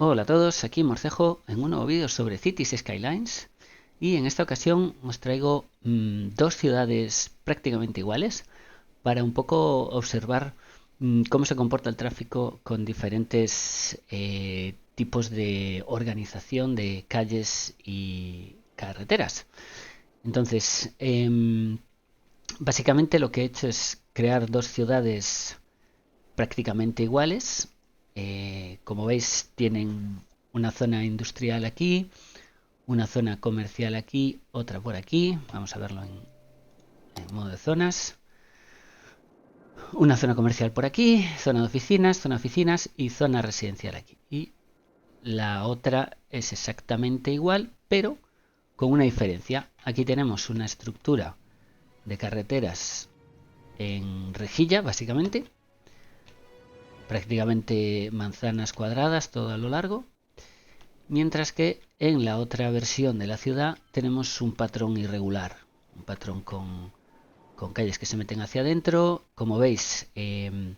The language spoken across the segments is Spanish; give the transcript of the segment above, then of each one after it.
Hola a todos, aquí Morcejo en un nuevo vídeo sobre Cities Skylines y en esta ocasión os traigo dos ciudades prácticamente iguales para un poco observar cómo se comporta el tráfico con diferentes tipos de organización de calles y carreteras. Entonces, básicamente lo que he hecho es crear dos ciudades prácticamente iguales. Como veis, tienen una zona industrial aquí, una zona comercial aquí, otra por aquí. Vamos a verlo en modo de zonas. Una zona comercial por aquí, zona de oficinas y zona residencial aquí. Y la otra es exactamente igual, pero con una diferencia. Aquí tenemos una estructura de carreteras en rejilla, básicamente, prácticamente manzanas cuadradas todo a lo largo, mientras que en la otra versión de la ciudad tenemos un patrón irregular, un patrón con calles que se meten hacia adentro. Como veis, hay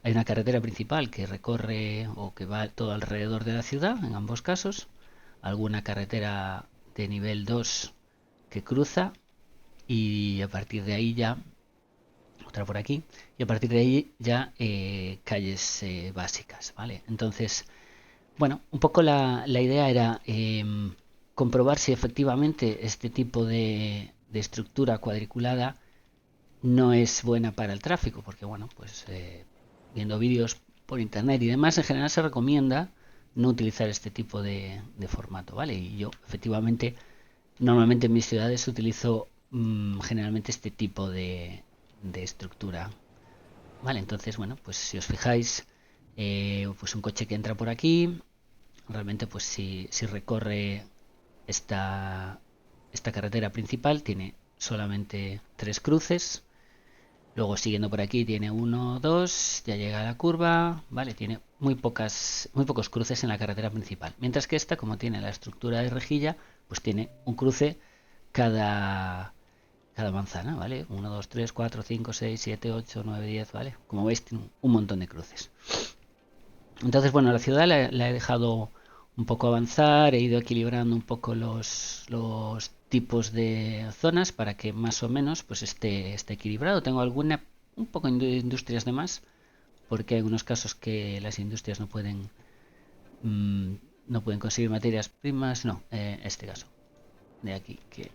una carretera principal que recorre o que va todo alrededor de la ciudad, en ambos casos, alguna carretera de nivel 2 que cruza y a partir de ahí ya otra por aquí, y a partir de ahí ya calles básicas, ¿vale? Entonces, bueno, un poco la idea era comprobar si efectivamente este tipo de estructura cuadriculada no es buena para el tráfico, porque bueno, pues viendo vídeos por internet y demás, en general se recomienda no utilizar este tipo de formato, ¿vale? Y yo efectivamente, normalmente en mis ciudades utilizo generalmente este tipo de estructura. Vale, entonces, bueno, pues si os fijáis, pues un coche que entra por aquí, realmente pues si recorre esta carretera principal, tiene solamente tres cruces. Luego siguiendo por aquí tiene uno, dos, ya llega a la curva, vale, tiene muy pocos cruces en la carretera principal. Mientras que esta, como tiene la estructura de rejilla, pues tiene un cruce cada manzana, ¿vale? Uno, 2, 3, 4, 5, 6, 7, 8, 9, 10, ¿vale? Como veis, tiene un montón de cruces. Entonces, bueno, la ciudad la he dejado un poco avanzar, he ido equilibrando un poco los tipos de zonas para que más o menos pues esté equilibrado. Tengo un poco de industrias de más, porque hay algunos casos que las industrias mm, no pueden conseguir materias primas. No, este caso de aquí, que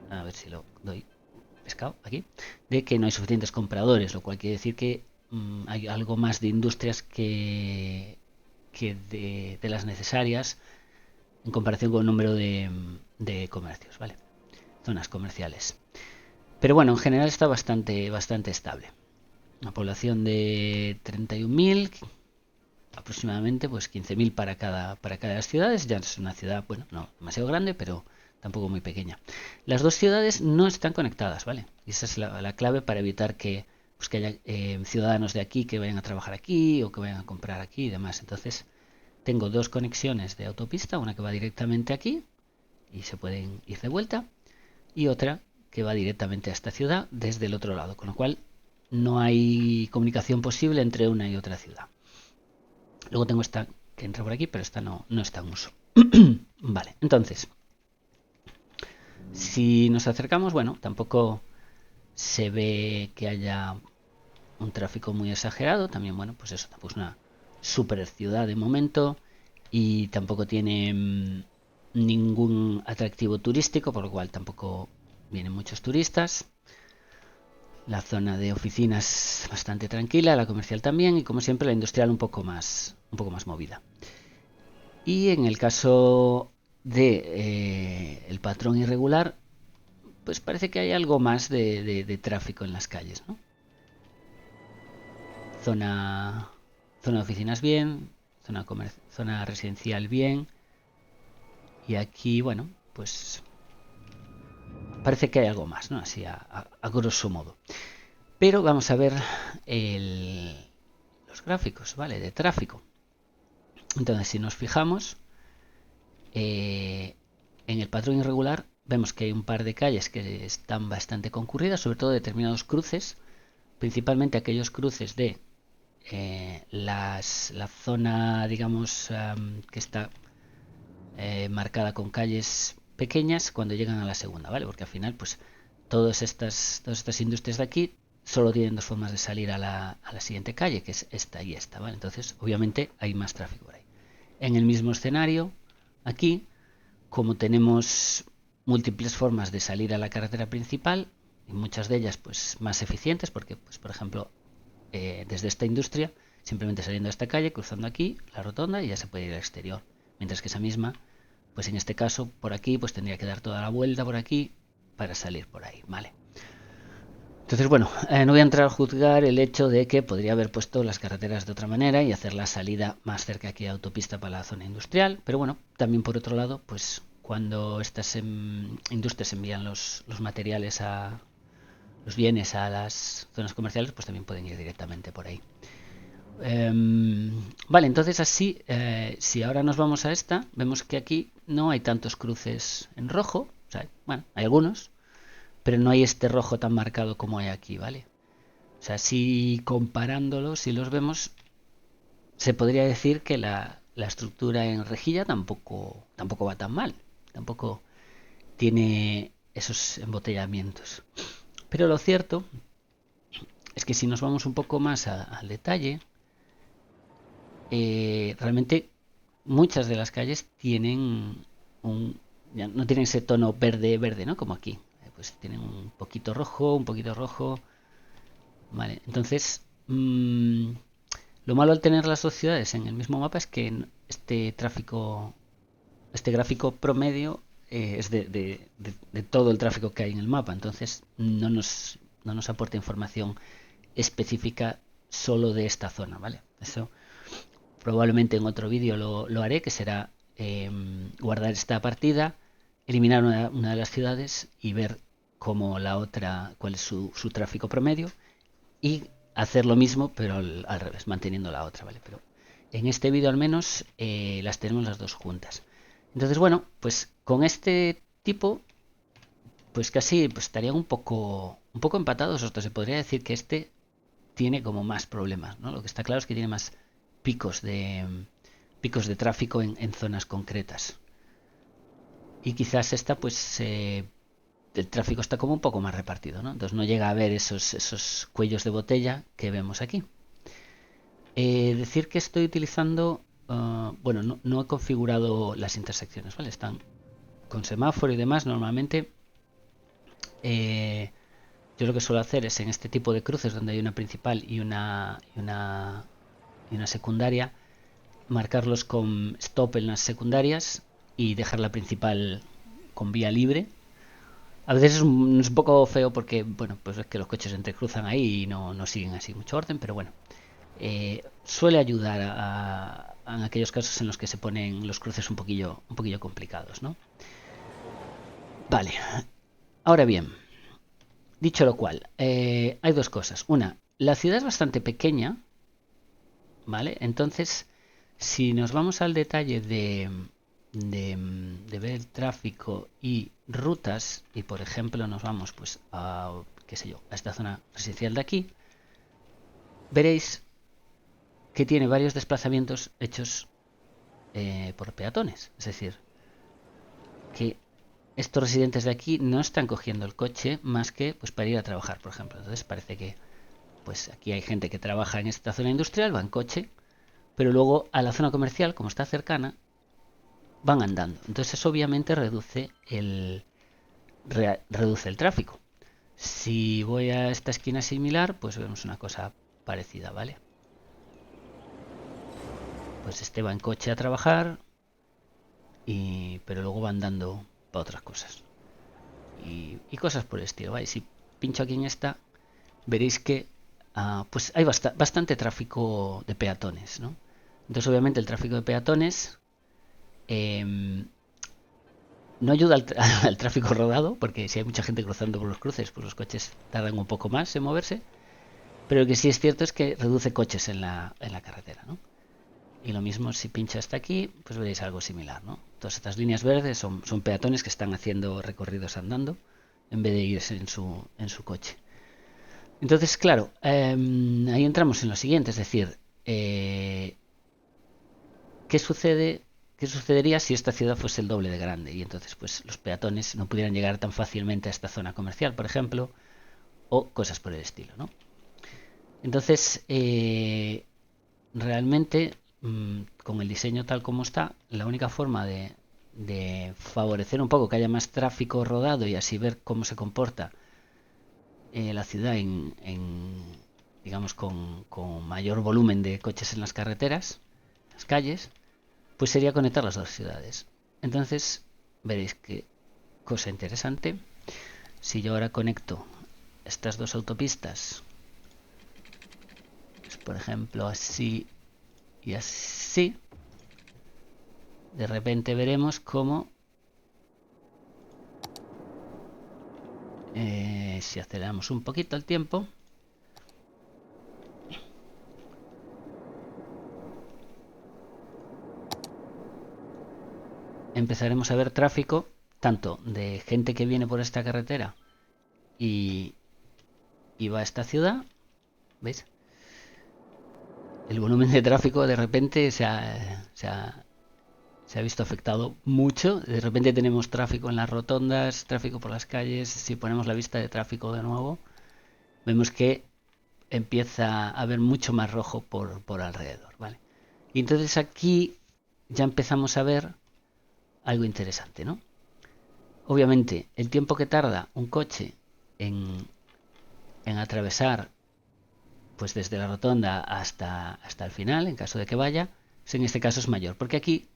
a ver si lo doy pescado aquí, de que no hay suficientes compradores, lo cual quiere decir que hay algo más de industrias que de las necesarias en comparación con el número de comercios, ¿vale? Zonas comerciales. Pero bueno, en general está bastante estable. Una población de 31.000, aproximadamente pues 15.000 para cada de las ciudades. Ya es una ciudad, bueno, no demasiado grande, pero tampoco muy pequeña. Las dos ciudades no están conectadas, ¿vale? Y esa es la clave para evitar que haya ciudadanos de aquí que vayan a trabajar aquí o que vayan a comprar aquí y demás. Entonces, tengo dos conexiones de autopista, una que va directamente aquí y se pueden ir de vuelta, y otra que va directamente a esta ciudad desde el otro lado, con lo cual no hay comunicación posible entre una y otra ciudad. Luego tengo esta que entra por aquí, pero esta no está en uso. Vale, entonces, si nos acercamos, bueno, tampoco se ve que haya un tráfico muy exagerado. También, bueno, pues eso, tampoco es una super ciudad de momento y tampoco tiene ningún atractivo turístico, por lo cual tampoco vienen muchos turistas. La zona de oficinas bastante tranquila, la comercial también, y como siempre la industrial un poco más movida. Y en el caso de el patrón irregular, pues parece que hay algo más de tráfico en las calles, ¿no? Zona, zona de oficinas bien, zona residencial bien, y aquí, bueno, pues parece que hay algo más, ¿no? Así a grosso modo. Pero vamos a ver los gráficos, ¿vale? De tráfico. Entonces, si nos fijamos en el patrón irregular, vemos que hay un par de calles que están bastante concurridas, sobre todo determinados cruces, principalmente aquellos cruces de la zona, digamos, que está marcada con calles pequeñas cuando llegan a la segunda, ¿vale? Porque al final, pues, todas estas industrias de aquí solo tienen dos formas de salir a la siguiente calle, que es esta y esta, ¿vale? Entonces, obviamente, hay más tráfico por ahí. En el mismo escenario, aquí, como tenemos múltiples formas de salir a la carretera principal, y muchas de ellas, pues, más eficientes, porque, pues, por ejemplo, desde esta industria, simplemente saliendo a esta calle, cruzando aquí, la rotonda, y ya se puede ir al exterior. Mientras que esa misma, pues en este caso, por aquí, pues tendría que dar toda la vuelta por aquí para salir por ahí, ¿vale? Entonces, bueno, no voy a entrar a juzgar el hecho de que podría haber puesto las carreteras de otra manera y hacer la salida más cerca aquí de autopista para la zona industrial, pero bueno, también por otro lado, pues cuando estas industrias envían los materiales los bienes a las zonas comerciales, pues también pueden ir directamente por ahí. Vale, entonces así, si ahora nos vamos a esta, vemos que aquí no hay tantos cruces en rojo, o sea, bueno, hay algunos, pero no hay este rojo tan marcado como hay aquí, ¿vale? O sea, si comparándolos, si los vemos, se podría decir que la estructura en rejilla tampoco va tan mal, tampoco tiene esos embotellamientos. Pero lo cierto es que si nos vamos un poco más al detalle, realmente muchas de las calles tienen ya no tienen ese tono verde verde, ¿no? Como aquí. Pues tienen un poquito rojo. Vale, entonces lo malo al tener las dos ciudades en el mismo mapa es que este gráfico promedio es de todo el tráfico que hay en el mapa, entonces no nos aporta información específica solo de esta zona, ¿vale? Eso probablemente en otro vídeo lo haré, que será guardar esta partida, eliminar una de las ciudades y ver cómo la otra, cuál es su tráfico promedio y hacer lo mismo pero al revés, manteniendo la otra, ¿vale? Pero en este vídeo al menos las tenemos las dos juntas. Entonces, bueno, pues con este tipo, pues casi pues estarían un poco empatados. Hasta se podría decir que este tiene como más problemas, ¿no? Lo que está claro es que tiene más picos picos de tráfico en zonas concretas. Y quizás esta, pues, el tráfico está como un poco más repartido, ¿no? Entonces no llega a haber esos cuellos de botella que vemos aquí. Decir que estoy utilizando, bueno, no he configurado las intersecciones, ¿vale? Están con semáforo y demás. Normalmente yo lo que suelo hacer es en este tipo de cruces donde hay una principal y una secundaria, marcarlos con stop en las secundarias y dejar la principal con vía libre. A veces es un poco feo porque, bueno, pues es que los coches se entrecruzan ahí y no siguen así mucho orden, pero bueno, suele ayudar en aquellos casos en los que se ponen los cruces un poquillo complicados, ¿no? Vale, ahora bien, dicho lo cual, hay dos cosas. Una, la ciudad es bastante pequeña, ¿vale? Entonces, si nos vamos al detalle de ver el tráfico y rutas, y por ejemplo nos vamos pues a, qué sé yo, a esta zona residencial de aquí, veréis que tiene varios desplazamientos hechos por peatones. Es decir, que estos residentes de aquí no están cogiendo el coche más que pues para ir a trabajar, por ejemplo. Entonces parece que pues aquí hay gente que trabaja en esta zona industrial, va en coche, pero luego a la zona comercial, como está cercana, van andando. Entonces eso obviamente reduce el tráfico. Si voy a esta esquina similar, pues vemos una cosa parecida, ¿vale? Pues este va en coche a trabajar, pero luego va andando para otras cosas. Y cosas por el estilo, ¿vale? Si pincho aquí en esta, veréis que pues hay bastante tráfico de peatones, ¿no? Entonces obviamente el tráfico de peatones no ayuda al tráfico rodado, porque si hay mucha gente cruzando por los cruces, pues los coches tardan un poco más en moverse. Pero lo que sí es cierto es que reduce coches en la carretera, ¿no? Y lo mismo si pincho hasta aquí, pues veréis algo similar, ¿no? Todas estas líneas verdes son peatones que están haciendo recorridos andando en vez de irse en su coche. Entonces, claro, ahí entramos en lo siguiente, es decir, Eh, ¿Qué sucede? ¿Qué sucedería si esta ciudad fuese el doble de grande? Y entonces, pues, los peatones no pudieran llegar tan fácilmente a esta zona comercial, por ejemplo, o cosas por el estilo, ¿no? Entonces, realmente, con el diseño tal como está, la única forma de favorecer un poco que haya más tráfico rodado y así ver cómo se comporta la ciudad digamos, con mayor volumen de coches en las carreteras, las calles, pues sería conectar las dos ciudades. Entonces, veréis que cosa interesante. Si yo ahora conecto estas dos autopistas, pues, por ejemplo, así y así, de repente veremos cómo, si aceleramos un poquito el tiempo, empezaremos a ver tráfico tanto de gente que viene por esta carretera y, y va a esta ciudad, ¿veis? El volumen de tráfico de repente se ha visto afectado mucho. De repente tenemos tráfico en las rotondas, tráfico por las calles. Si ponemos la vista de tráfico de nuevo, vemos que empieza a haber mucho más rojo por alrededor, ¿vale? Y entonces aquí ya empezamos a ver algo interesante, ¿no? Obviamente, el tiempo que tarda un coche en atravesar, pues desde la rotonda hasta el final, en caso de que vaya, pues en este caso es mayor, porque aquí,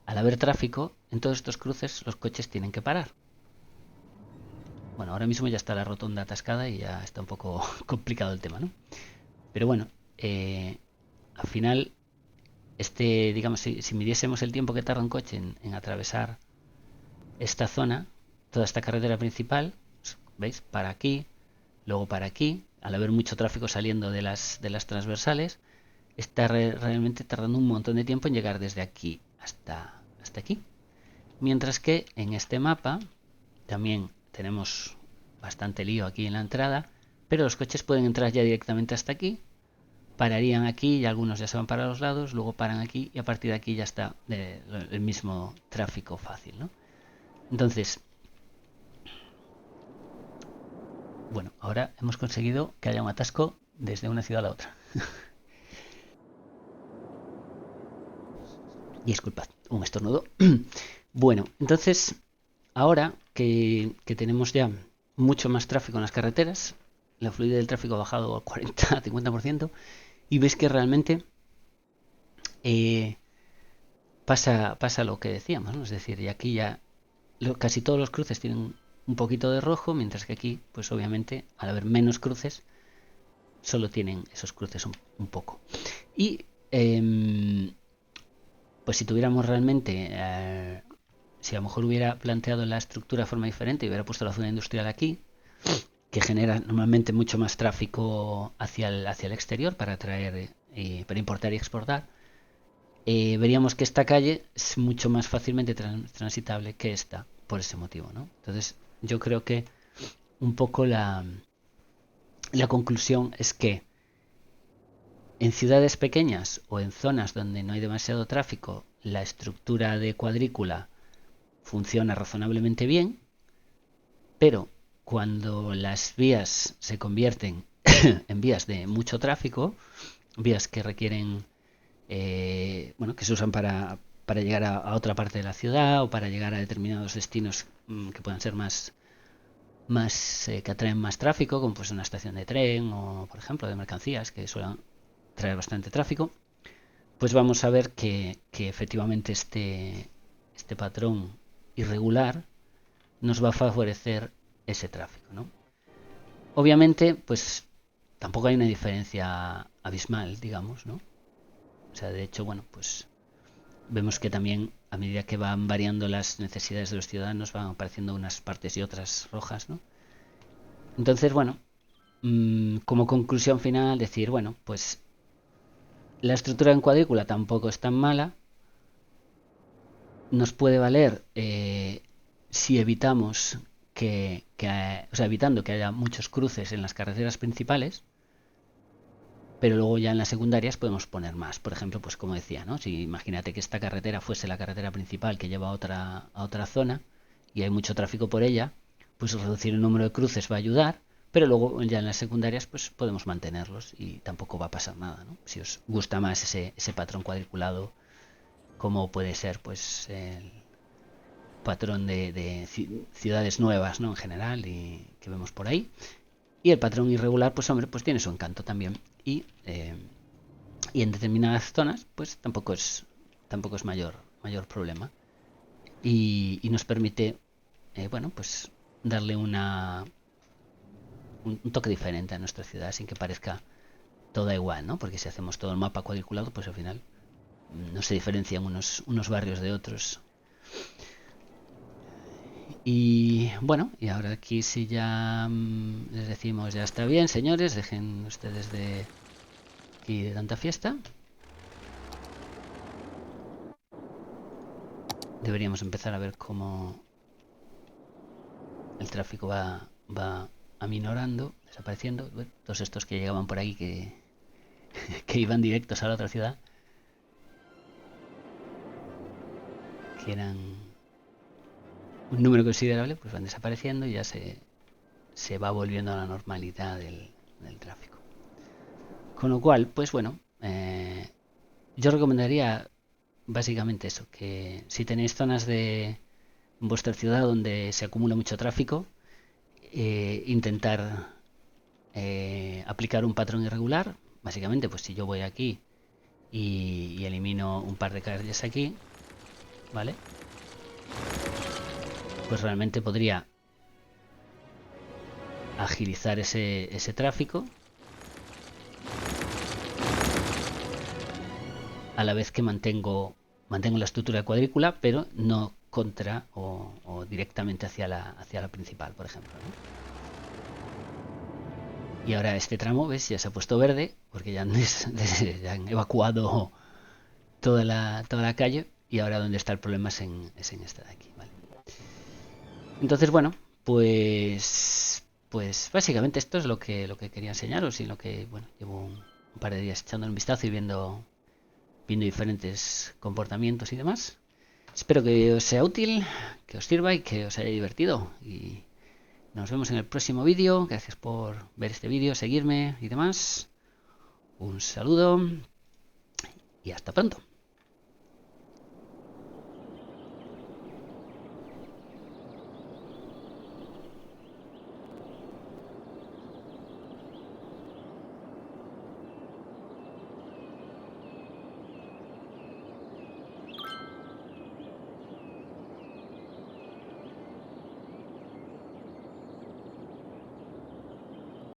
al haber tráfico, en todos estos cruces los coches tienen que parar. Bueno, ahora mismo ya está la rotonda atascada y ya está un poco complicado el tema, ¿no? Pero bueno, al final, digamos, si midiésemos el tiempo que tarda un coche en atravesar esta zona, toda esta carretera principal, ¿veis? Para aquí, luego para aquí, al haber mucho tráfico saliendo de las transversales, está realmente tardando un montón de tiempo en llegar desde aquí hasta aquí. Mientras que en este mapa también tenemos bastante lío aquí en la entrada, pero los coches pueden entrar ya directamente hasta aquí, pararían aquí y algunos ya se van para los lados, luego paran aquí y a partir de aquí ya está el mismo tráfico fácil, ¿no? Entonces, bueno, ahora hemos conseguido que haya un atasco desde una ciudad a la otra. Disculpad, un estornudo. Bueno, entonces, ahora que tenemos ya mucho más tráfico en las carreteras, la fluidez del tráfico ha bajado al 40-50%, y ves que realmente eh, pasa lo que decíamos, ¿no? Es decir, y aquí ya casi todos los cruces tienen un poquito de rojo, mientras que aquí, pues obviamente, al haber menos cruces, solo tienen esos cruces un poco. Y pues si tuviéramos realmente, si a lo mejor hubiera planteado la estructura de forma diferente y hubiera puesto la zona industrial aquí, que genera normalmente mucho más tráfico hacia el exterior para traer, para importar y exportar, veríamos que esta calle es mucho más fácilmente transitable que esta, por ese motivo, ¿no? Entonces, yo creo que un poco la conclusión es que en ciudades pequeñas o en zonas donde no hay demasiado tráfico, la estructura de cuadrícula funciona razonablemente bien, pero cuando las vías se convierten en vías de mucho tráfico, vías que requieren, bueno, que se usan para llegar a otra parte de la ciudad o para llegar a determinados destinos que puedan ser que atraen más tráfico, como pues una estación de tren o, por ejemplo, de mercancías que suelen traer bastante tráfico, pues vamos a ver que efectivamente este patrón irregular nos va a favorecer ese tráfico, ¿no? Obviamente, pues tampoco hay una diferencia abismal, digamos, ¿no? O sea, de hecho, bueno, pues vemos que también a medida que van variando las necesidades de los ciudadanos van apareciendo unas partes y otras rojas, ¿no? Entonces, bueno, como conclusión final, decir, bueno, pues la estructura en cuadrícula tampoco es tan mala, nos puede valer si evitamos o sea, evitando que haya muchos cruces en las carreteras principales, pero luego ya en las secundarias podemos poner más. Por ejemplo, pues como decía, ¿no? Si imagínate que esta carretera fuese la carretera principal que lleva a otra zona y hay mucho tráfico por ella, pues reducir el número de cruces va a ayudar, pero luego ya en las secundarias pues podemos mantenerlos y tampoco va a pasar nada, ¿no? Si os gusta más ese patrón cuadriculado, como puede ser pues el patrón de ciudades nuevas, ¿no? En general y que vemos por ahí. Y el patrón irregular, pues hombre, pues tiene su encanto también. Y en determinadas zonas, pues tampoco es mayor problema. Y nos permite, bueno, pues darle un toque diferente a nuestra ciudad sin que parezca toda igual, ¿no? Porque si hacemos todo el mapa cuadriculado, pues al final no se diferencian unos barrios de otros. Y bueno, y ahora aquí si ya les decimos ya está bien, señores, dejen ustedes de aquí de tanta fiesta. Deberíamos empezar a ver cómo el tráfico va aminorando, desapareciendo. Bueno, todos estos que llegaban por ahí que iban directos a la otra ciudad, que eran un número considerable, pues van desapareciendo y ya se va volviendo a la normalidad del tráfico. Con lo cual, pues bueno, yo recomendaría básicamente eso, que si tenéis zonas de vuestra ciudad donde se acumula mucho tráfico, intentar aplicar un patrón irregular. Básicamente, pues si yo voy aquí y elimino un par de calles aquí, ¿vale? Pues realmente podría agilizar ese tráfico a la vez que mantengo la estructura de cuadrícula, pero no contra o directamente hacia la principal, por ejemplo, ¿no? Y ahora este tramo, ¿ves? Ya se ha puesto verde porque ya ya han evacuado toda la calle y ahora donde está el problema es en esta de aquí, ¿vale? Entonces, bueno, pues básicamente esto es lo que quería enseñaros y lo que, bueno, llevo un par de días echando un vistazo y viendo diferentes comportamientos y demás. Espero que os sea útil, que os sirva y que os haya divertido. Y nos vemos en el próximo vídeo. Gracias por ver este vídeo, seguirme y demás. Un saludo y hasta pronto.